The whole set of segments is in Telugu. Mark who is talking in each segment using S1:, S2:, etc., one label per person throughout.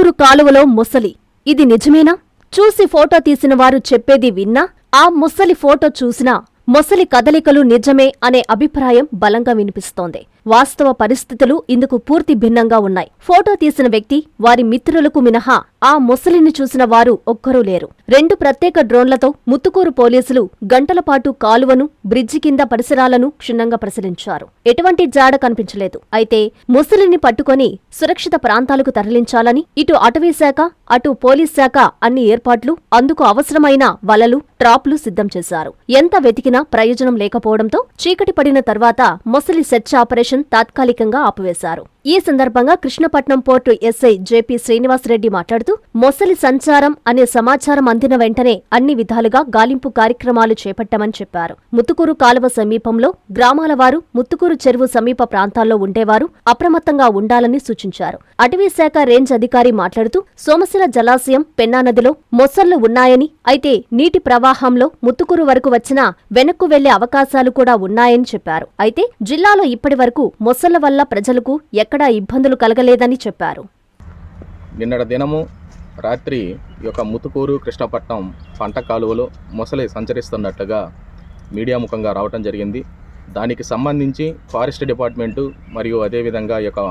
S1: ముత్తుకూరు కాలువలో ముసలి. ఇది నిజమేనా? చూసి ఫోటో తీసిన వారు చెప్పేది విన్నా, ఆ ముసలి ఫోటో చూసినా ముసలి కదలికలు నిజమే అనే అభిప్రాయం బలంగా వినిపిస్తోంది. వాస్తవ పరిస్థితులు ఇందుకు పూర్తి భిన్నంగా ఉన్నాయి. ఫోటో తీసిన వ్యక్తి, వారి మిత్రులకు మినహా ఆ ముసలిని చూసిన వారు ఒక్కరూ లేరు. 2 ప్రత్యేక డ్రోన్లతో ముత్తుకూరు పోలీసులు గంటలపాటు కాలువను, బ్రిడ్జి కింద పరిసరాలను క్షుణ్ణంగా పరిశీలించారు. ఎటువంటి జాడ కనిపించలేదు. అయితే ముసలిని పట్టుకొని సురక్షిత ప్రాంతాలకు తరలించాలని ఇటు అటవీ శాఖ, అటు పోలీస్ శాఖ అన్ని ఏర్పాట్లు, అందుకు అవసరమైన వలలు, ట్రాప్లు సిద్ధం చేశారు. ఎంత వెతికినా ప్రయోజనం లేకపోవడంతో చీకటి పడిన తర్వాత ముసలి సెర్చ్ ఆపరేషన్ తాత్కాలికంగా ఆపివేశారు. ఈ సందర్భంగా కృష్ణపట్నం పోర్టు ఎస్ఐ జెపి శ్రీనివాసరెడ్డి మాట్లాడుతూ, మొసలి సంచారం అనే సమాచారం అందిన వెంటనే అన్ని విధాలుగా గాలింపు కార్యక్రమాలు చేపట్టామని చెప్పారు. ముత్తుకూరు కాలువ సమీపంలో గ్రామాల వారు, ముత్తుకూరు చెరువు సమీప ప్రాంతాల్లో ఉండేవారు అప్రమత్తంగా ఉండాలని సూచించారు. అటవీ శాఖ రేంజ్ అధికారి మాట్లాడుతూ, సోమశిల జలాశయం, పెన్నా నదిలో మొసళ్లు ఉన్నాయని, అయితే నీటి ప్రవాహంలో ముత్తుకూరు వరకు వచ్చినా వెనక్కు వెళ్లే అవకాశాలు కూడా ఉన్నాయని చెప్పారు. అయితే జిల్లాలో ఇప్పటి వరకు మొసళ్ల వల్ల ప్రజలకు ఎక్కడా ఇబ్బందులు కలగలేదని చెప్పారు.
S2: నిన్నటి దినము రాత్రి ఈ యొక్క ముత్తుకూరు కృష్ణపట్నం పంట కాలువలో మొసలి సంచరిస్తున్నట్లుగా మీడియా ముఖంగా రావటం జరిగింది. దానికి సంబంధించి ఫారెస్ట్ డిపార్ట్మెంటు మరియు అదేవిధంగా ఈ యొక్క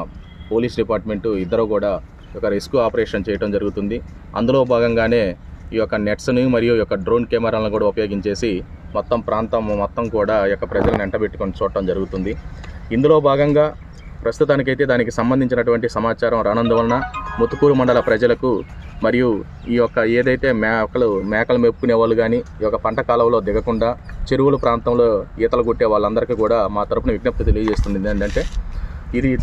S2: పోలీస్ డిపార్ట్మెంటు ఇద్దరు కూడా ఒక రెస్క్యూ ఆపరేషన్ చేయడం జరుగుతుంది. అందులో భాగంగానే ఈ యొక్క నెట్స్ని మరియు ఈ యొక్క డ్రోన్ కెమెరాలను కూడా ఉపయోగించేసి మొత్తం ప్రాంతం మొత్తం కూడా ఈ యొక్క ప్రజలను వెంటబెట్టుకొని చూడటం జరుగుతుంది. ఇందులో భాగంగా ప్రస్తుతానికైతే దానికి సంబంధించినటువంటి సమాచారం రానందువలన ముత్తుకూరు మండల ప్రజలకు మరియు ఈ యొక్క ఏదైతే మేకలు మెప్పుకునే వాళ్ళు కానీ ఈ యొక్క పంట కాలంలో దిగకుండా చెరువుల ప్రాంతంలో ఈతలు కొట్టే వాళ్ళందరికీ కూడా మా తరపున విజ్ఞప్తి తెలియజేస్తుంది ఏంటంటే,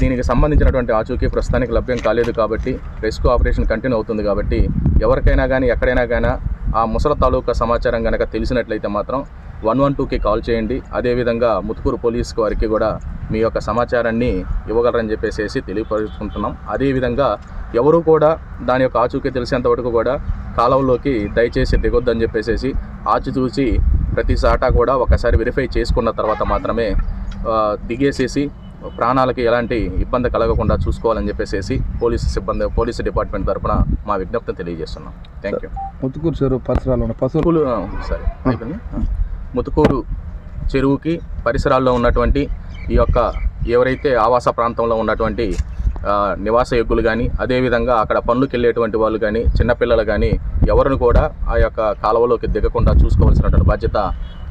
S2: దీనికి సంబంధించినటువంటి ఆచూకీ ప్రస్తుతానికి లభ్యం కాలేదు కాబట్టి రెస్క్యూ ఆపరేషన్ కంటిన్యూ అవుతుంది. కాబట్టి ఎవరికైనా కానీ ఎక్కడైనా కానీ ఆ ముసల తాలూకా సమాచారం కనుక తెలిసినట్లయితే మాత్రం 112కి కాల్ చేయండి. అదేవిధంగా ముత్తుకూరు పోలీస్ వారికి కూడా మీ యొక్క సమాచారాన్ని ఇవ్వగలరని చెప్పేసి తెలియపరుచుకుంటున్నాం. అదేవిధంగా ఎవరు కూడా దాని యొక్క ఆచూకీ తెలిసేంత వరకు కూడా కాలువలోకి దయచేసి దిగొద్దని చెప్పేసి ఆచితూచి ప్రతి సాటా కూడా ఒకసారి వెరిఫై చేసుకున్న తర్వాత మాత్రమే దిగేసేసి ప్రాణాలకి ఎలాంటి ఇబ్బంది కలగకుండా చూసుకోవాలని చెప్పేసి పోలీసు డిపార్ట్మెంట్ తరఫున మా విజ్ఞప్తిని తెలియజేస్తున్నాం. Thank you.
S3: ముత్తుకూరు చెరువు పరిసరాల్లో
S2: పశువులు ముత్తుకూరు చెరువుకి పరిసరాల్లో ఉన్నటువంటి ఈ యొక్క ఎవరైతే ఆవాస ప్రాంతంలో ఉన్నటువంటి నివాస యోగ్యులు కానీ, అదేవిధంగా అక్కడ పనులకు వెళ్ళేటువంటి వాళ్ళు కానీ, చిన్నపిల్లలు కానీ ఎవరిని కూడా ఆ యొక్క కాలువలోకి దిగకుండా చూసుకోవాల్సినటువంటి బాధ్యత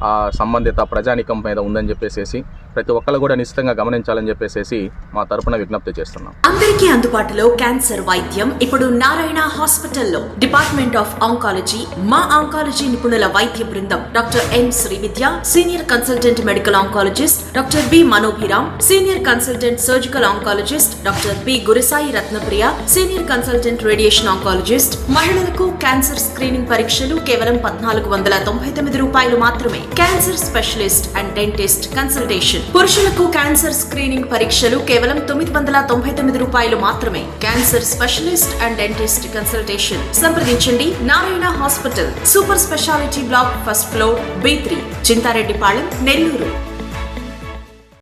S2: ఆ సంబంధిత ప్రజానికం మీద ఉందని చెప్పేసి ప్రతి ఒక్కరు కూడా నిశ్చితంగా గమనించాలని చెప్పేసి మా తరపున విజ్ఞప్తి చేస్తున్నాం.
S4: అందరికీ అందుబాటులో క్యాన్సర్ వైద్యం ఇప్పుడు నారాయణ హాస్పిటల్లో. డిపార్ట్మెంట్ ఆఫ్ ఆంకాలజీ, మా ఆంకాలజీ నిపుణుల వైద్య బృందం doctor M Srividya, senior consultant medical oncologist doctor B Manobhiram, senior consultant surgical oncologist doctor P Gurisai Ratnapriya, senior consultant radiation oncologist. మహిళలకు క్యాన్సర్ స్క్రీనింగ్ పరీక్షలు కేవలం 1499 రూపాయలు మాత్రమే. Cancer specialist and dentist consultation. పురుషులకు క్యాన్సర్ స్క్రీనింగ్ పరీక్షలు కేవలం 999 రూపాయలు మాత్రమే. Cancer specialist and dentist consultation సంప్రదించండి. Narayana hospital, super speciality block, first floor, B3, Chintareddypalem, Nellore.